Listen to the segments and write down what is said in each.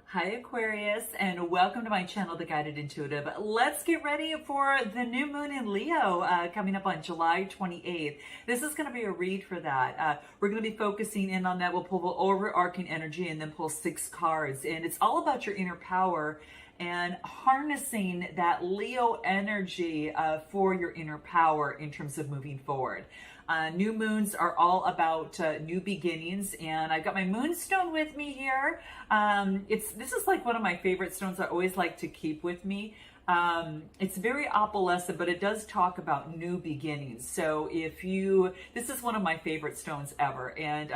Hi Aquarius, and welcome to my channel, The Guided Intuitive. Let's get ready for the new moon in Leo coming up on July 28th. This is going to be a read for that. We're going to be focusing in on that. We'll pull the overarching energy and then pull 6 cards. And it's all about your inner power and harnessing that Leo energy for your inner power in terms of moving forward. New moons are all about new beginnings, and I've got my moonstone with me here. This is like one of my favorite stones I always like to keep with me. It's very opalescent, but it does talk about new beginnings. So this is one of my favorite stones ever, and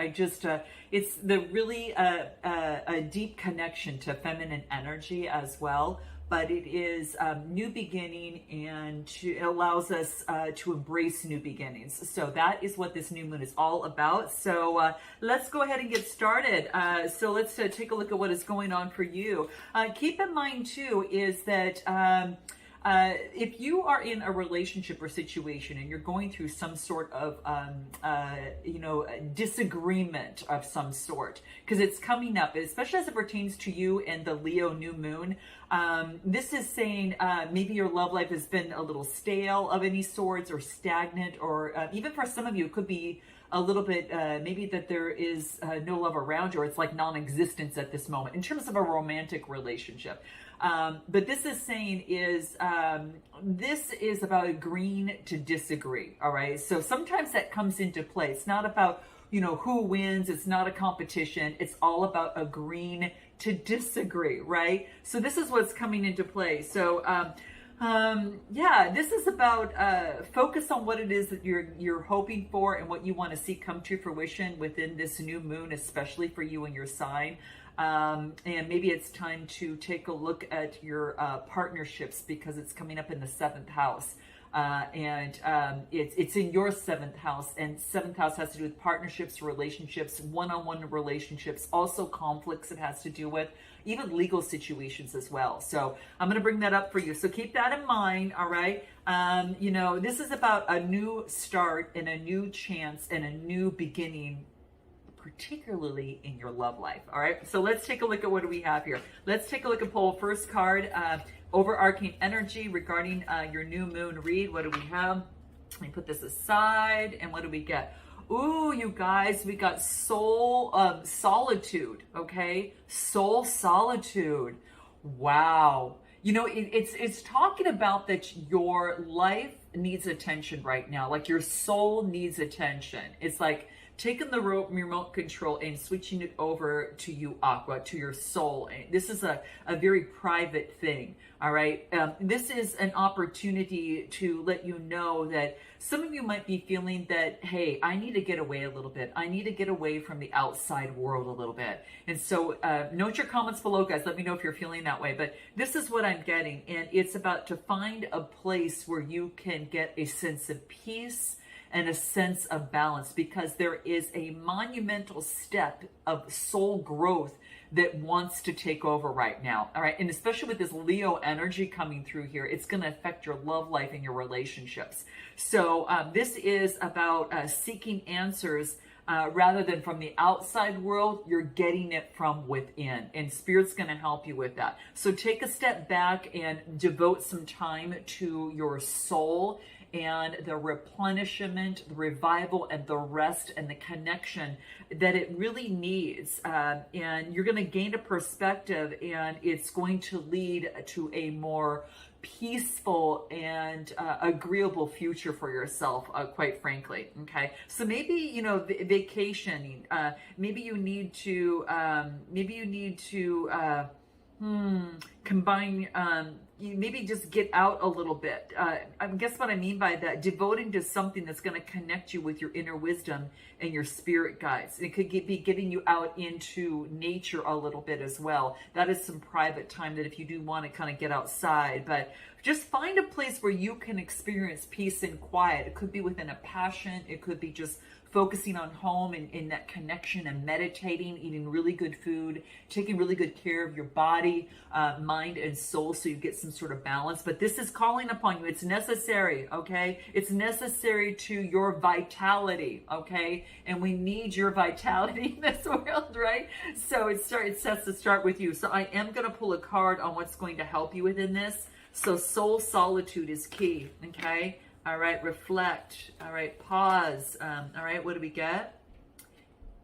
it's the really a deep connection to feminine energy as well. But it is new beginning, and it allows us to embrace new beginnings. So that is what this new moon is all about. So let's go ahead and get started. So let's take a look at what is going on for you. Keep in mind too is that if you are in a relationship or situation and you're going through some sort of, disagreement of some sort, because it's coming up, especially as it pertains to you and the Leo new moon, this is saying maybe your love life has been a little stale of any sorts or stagnant, or even for some of you, it could be a little bit, maybe that there is no love around you, or it's like non-existence at this moment in terms of a romantic relationship. But this is saying this is about agreeing to disagree. All right. So sometimes that comes into play. It's not about, who wins. It's not a competition. It's all about agreeing to disagree. Right. So this is what's coming into play. So, this is about focus on what it is that you're hoping for and what you want to see come to fruition within this new moon, especially for you and your sign. And maybe it's time to take a look at your partnerships, because it's coming up in the 7th house. It's in your 7th house, and 7th house has to do with partnerships, relationships, one-on-one relationships, also conflicts it has to do with, even legal situations as well. So I'm going to bring that up for you. So keep that in mind. All right. This is about a new start and a new chance and a new beginning, particularly in your love life. All right. So let's take a look at what do we have here. Let's take a look and pull first card, overarching energy regarding your new moon read. What do we have? Let me put this aside. And what do we get? Ooh, you guys, we got solitude. Okay. Soul solitude. Wow. It's talking about that your life needs attention right now. Like your soul needs attention. It's like taking the remote control and switching it over to you, Aqua, to your soul. This is a very private thing, all right? This is an opportunity to let you know that some of you might be feeling that, hey, I need to get away a little bit. I need to get away from the outside world a little bit. And so note your comments below, guys. Let me know if you're feeling that way. But this is what I'm getting. And it's about to find a place where you can get a sense of peace and a sense of balance, because there is a monumental step of soul growth that wants to take over right now. All right. And especially with this Leo energy coming through here, it's going to affect your love life and your relationships. So this is about seeking answers rather than from the outside world. You're getting it from within, and Spirit's going to help you with that. So take a step back and devote some time to your soul and the replenishment, the revival, and the rest and the connection that it really needs. And you're going to gain a perspective, and it's going to lead to a more peaceful and agreeable future for yourself, quite frankly. Okay. So maybe, vacationing, maybe you need to combine, maybe just get out a little bit. I guess what I mean by that, devoting to something that's going to connect you with your inner wisdom and your spirit guides. It could be getting you out into nature a little bit as well. That is some private time that if you do want to kind of get outside, but just find a place where you can experience peace and quiet. It could be within a passion. It could be just focusing on home and in that connection and meditating, eating really good food, taking really good care of your body, mind, and soul, so you get some sort of balance. But this is calling upon you. It's necessary, okay? It's necessary to your vitality, okay? And we need your vitality in this world, right? So it sets to start with you. So I am going to pull a card on what's going to help you within this. So soul solitude is key, okay? All right, reflect. All right, pause. All right, what do we get?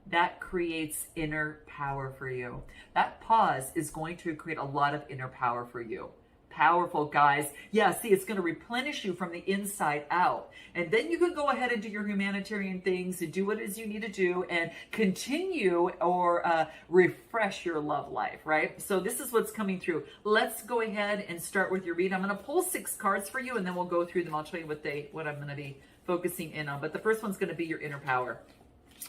That creates inner power for you. That pause is going to create a lot of inner power for you. Powerful, guys. Yeah, see, it's going to replenish you from the inside out. And then you can go ahead and do your humanitarian things and do what it is you need to do and continue or refresh your love life, right? So this is what's coming through. Let's go ahead and start with your read. I'm going to pull 6 cards for you, and then we'll go through them. I'll tell you what I'm going to be focusing in on. But the first one's going to be your inner power.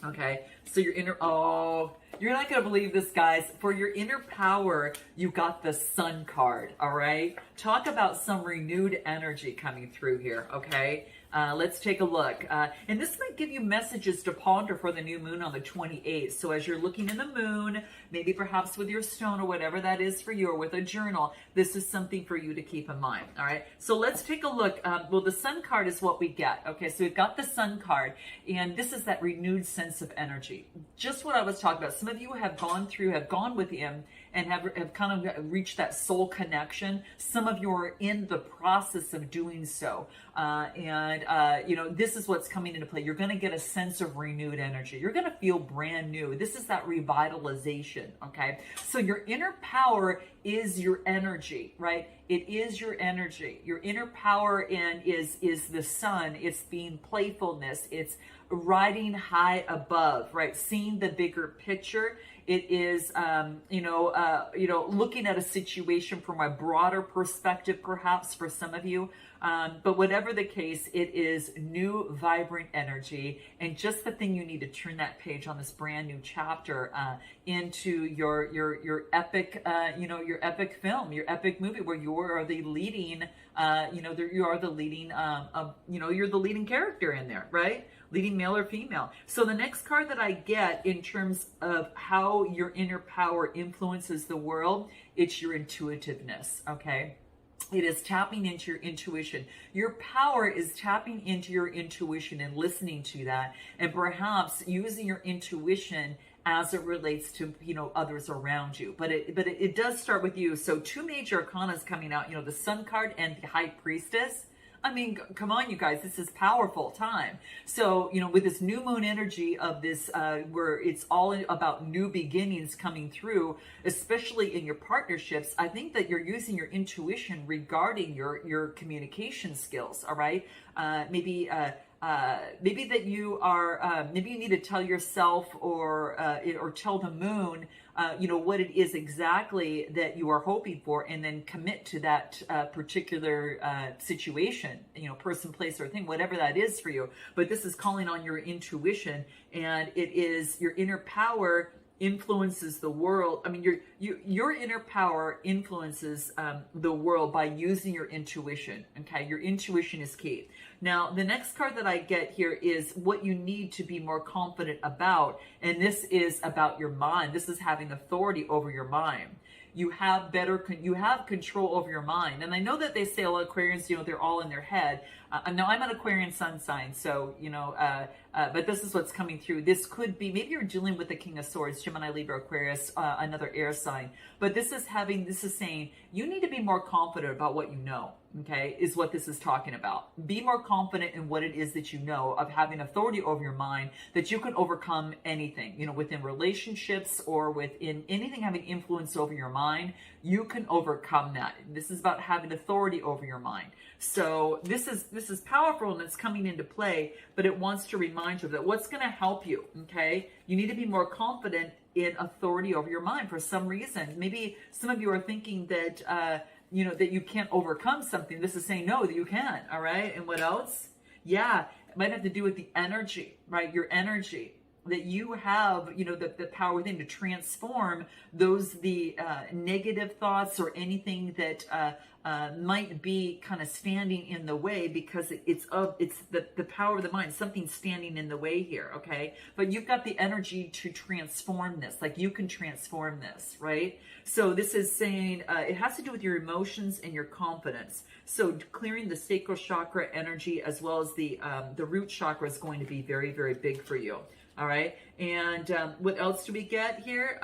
Okay, so your inner, oh, you're not going to believe this, guys. For your inner power, you got the Sun card, all right? Talk about some renewed energy coming through here, okay? Let's take a look. And this might give you messages to ponder for the new moon on the 28th. So as you're looking in the moon, maybe perhaps with your stone or whatever that is for you, or with a journal, this is something for you to keep in mind, all right? So let's take a look. Well, the Sun card is what we get. Okay, so we've got the Sun card, and this is that renewed sense of energy. Just what I was talking about. Some of you have gone with him and have kind of reached that soul connection. Some of you are in the process of doing so. This is what's coming into play. You're going to get a sense of renewed energy. You're going to feel brand new. This is that revitalization, okay? So your inner power is your energy, right? It is your energy. Your inner power is the sun. It's being playfulness. It's riding high above, right? Seeing the bigger picture. It is, looking at a situation from a broader perspective, perhaps for some of you. But whatever the case, it is new, vibrant energy, and just the thing you need to turn that page on this brand new chapter into your epic, your epic film, your epic movie, where you are the leading, you're the leading character in there, right? Leading male or female. So the next card that I get in terms of how your inner power influences the world, it's your intuitiveness, okay? It is tapping into your intuition. Your power is tapping into your intuition and listening to that, and perhaps using your intuition as it relates to, others around you. But it does start with you. So 2 major arcanas coming out, the Sun card and the High Priestess. I mean, come on, you guys, this is powerful time. So, with this new moon energy of this, where it's all about new beginnings coming through, especially in your partnerships, I think that you're using your intuition regarding your communication skills, all right? Maybe that you are, maybe you need to tell yourself or tell the moon, what it is exactly that you are hoping for, and then commit to that particular situation, person, place, or thing, whatever that is for you. But this is calling on your intuition, and it is your inner power influences the world. I mean, your inner power influences the world by using your intuition. Okay, your intuition is key. Now, the next card that I get here is what you need to be more confident about, and this is about your mind. This is having authority over your mind. You have control over your mind. And I know that they say a lot of Aquarians, they're all in their head. Now I'm an Aquarian sun sign, so, but this is what's coming through. This could be, maybe you're dealing with the King of Swords, Gemini, Libra, Aquarius, another air sign. But this is saying you need to be more confident about what you know, okay, is what this is talking about. Be more confident in what it is that you know, of having authority over your mind, that you can overcome anything, within relationships or within anything having influence over your mind, you can overcome that. This is about having authority over your mind. So this is powerful, and it's coming into play, but it wants to remind you that what's going to help you, okay? You need to be more confident in authority over your mind for some reason. Maybe some of you are thinking that, that you can't overcome something. This is saying, no, that you can, all right? And what else? Yeah, it might have to do with the energy, right? Your energy. that you have, the power within to transform the negative thoughts or anything that might be kind of standing in the way, because it's the power of the mind. Something's standing in the way here, okay? But you've got the energy to transform this. Like, you can transform this, right? So this is saying it has to do with your emotions and your confidence. So clearing the sacral chakra energy as well as the root chakra is going to be very, very big for you. All right. And what else do we get here?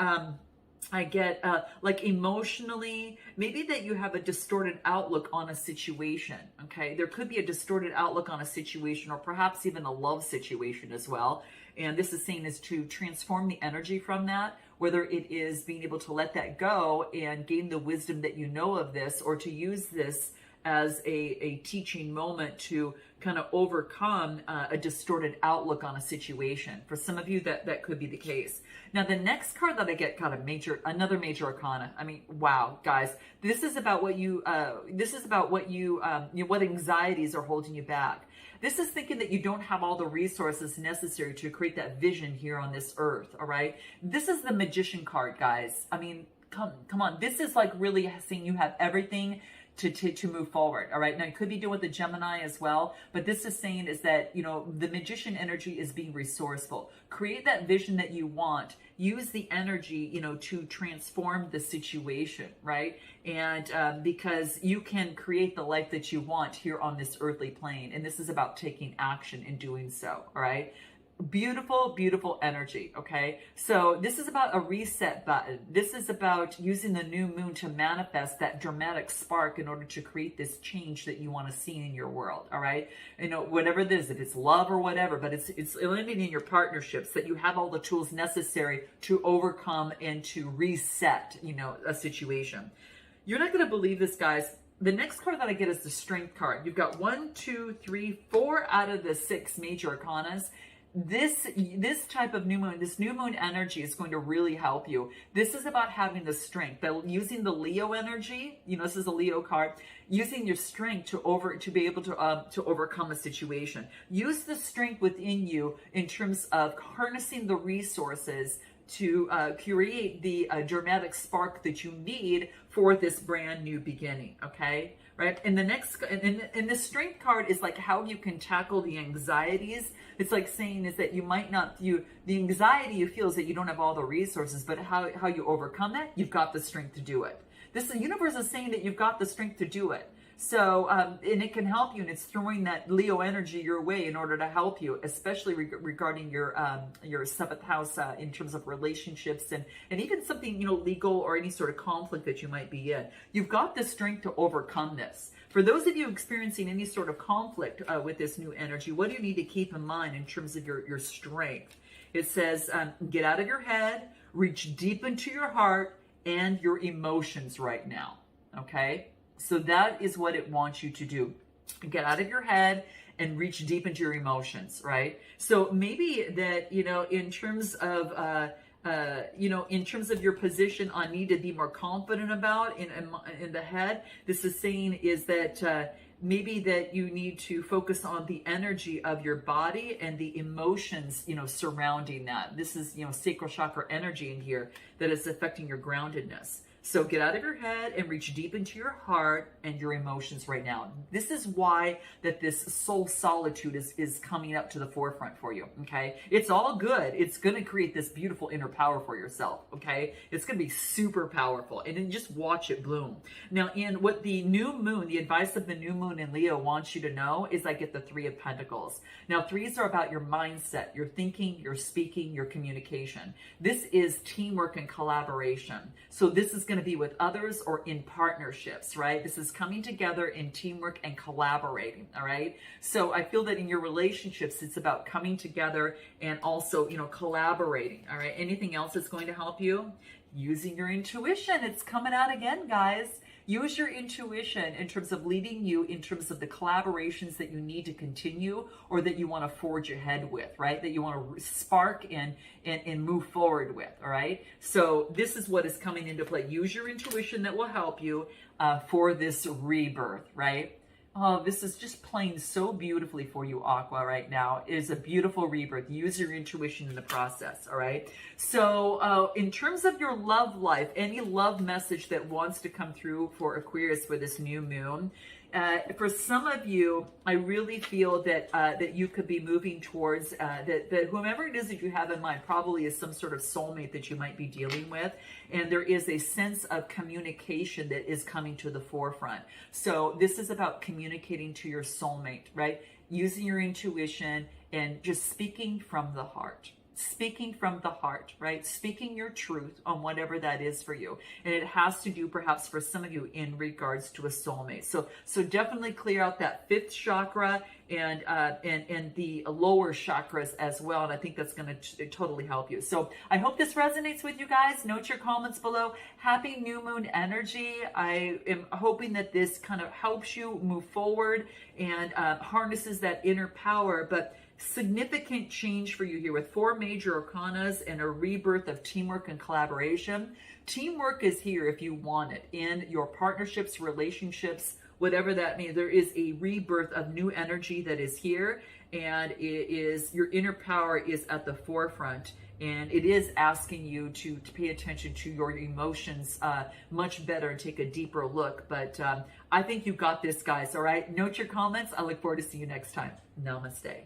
I get like emotionally, maybe that you have a distorted outlook on a situation. Okay. There could be a distorted outlook on a situation, or perhaps even a love situation as well. And this is saying is to transform the energy from that, whether it is being able to let that go and gain the wisdom that you know of this, or to use this as a teaching moment to kind of overcome a distorted outlook on a situation. For some of you, that could be the case. Now, the next card that I get, got another major arcana. I mean, wow, guys, this is about what what anxieties are holding you back. This is thinking that you don't have all the resources necessary to create that vision here on this earth. All right. This is the Magician card, guys. I mean, come on. This is like really saying you have everything to move forward. All right. Now, you could be doing with the Gemini as well, but this is saying is that, the Magician energy is being resourceful. Create that vision that you want. Use the energy, to transform the situation, right? And because you can create the life that you want here on this earthly plane. And this is about taking action and doing so. All right. Beautiful, beautiful energy. Okay. So this is about a reset button. This is about using the new moon to manifest that dramatic spark in order to create this change that you want to see in your world. All right. Whatever it is, if it's love or whatever, but it's landing in your partnerships, that you have all the tools necessary to overcome and to reset, a situation. You're not going to believe this, guys. The next card that I get is the Strength card. You've got 1, 2, 3, 4 out of the 6 major arcanas. This type of new moon, this new moon energy is going to really help you. This is about having the strength, using the Leo energy. This is a Leo card. Using your strength to be able to overcome a situation. Use the strength within you in terms of harnessing the resources to create the dramatic spark that you need for this brand new beginning. Okay. Right. And the next, and the Strength card is like how you can tackle the anxieties. It's like saying is that you might not, the anxiety you feel is that you don't have all the resources, but how you overcome that, you've got the strength to do it. The universe is saying that you've got the strength to do it. So, and it can help you, and it's throwing that Leo energy your way in order to help you, especially regarding your 7th house in terms of relationships and even something, legal or any sort of conflict that you might be in. You've got the strength to overcome this. For those of you experiencing any sort of conflict with this new energy, what do you need to keep in mind in terms of your strength? It says, get out of your head, reach deep into your heart and your emotions right now. Okay? So that is what it wants you to do. Get out of your head and reach deep into your emotions, right? So maybe that, in terms of, in terms of your position on need to be more confident about in the head, this is saying is that maybe that you need to focus on the energy of your body and the emotions, surrounding that. This is, sacral chakra energy in here that is affecting your groundedness. So get out of your head and reach deep into your heart and your emotions right now. This is why that this soul solitude is coming up to the forefront for you, okay? It's all good. It's going to create this beautiful inner power for yourself, okay? It's going to be super powerful, and then just watch it bloom. Now, in what the new moon, the advice of the new moon in Leo wants you to know is I get the 3 of Pentacles. Now, 3s are about your mindset, your thinking, your speaking, your communication. This is teamwork and collaboration. So this is going to be with others or in partnerships, right? This is coming together in teamwork and collaborating, all right? So I feel that in your relationships, it's about coming together and also, collaborating, all right? Anything else that's going to help you? Using your intuition. It's coming out again, guys. Use your intuition in terms of leading you in terms of the collaborations that you need to continue or that you want to forge ahead with, right? That you want to spark and move forward with, all right? So this is what is coming into play. Use your intuition that will help you for this rebirth, right? Oh, this is just playing so beautifully for you, Aqua, right now. It is a beautiful rebirth. Use your intuition in the process, all right? So, in terms of your love life, any love message that wants to come through for Aquarius for this new moon, for some of you, I really feel that that you could be moving towards that whomever it is that you have in mind probably is some sort of soulmate that you might be dealing with, and there is a sense of communication that is coming to the forefront. So this is about communicating to your soulmate, right? Using your intuition and just speaking from the heart. Speaking from the heart, right? Speaking your truth on whatever that is for you. And it has to do perhaps for some of you in regards to a soulmate. So definitely clear out that fifth chakra and the lower chakras as well. And I think that's going to totally help you. So I hope this resonates with you guys. Note your comments below. Happy new moon energy. I am hoping that this kind of helps you move forward and harnesses that inner power. But significant change for you here with 4 major arcanas and a rebirth of teamwork and collaboration. Teamwork is here if you want it in your partnerships, relationships, whatever that means. There is a rebirth of new energy that is here, and it is your inner power is at the forefront, and it is asking you to pay attention to your emotions much better and take a deeper look. But I think you got this, guys. All right, note your comments. I look forward to seeing you next time. Namaste.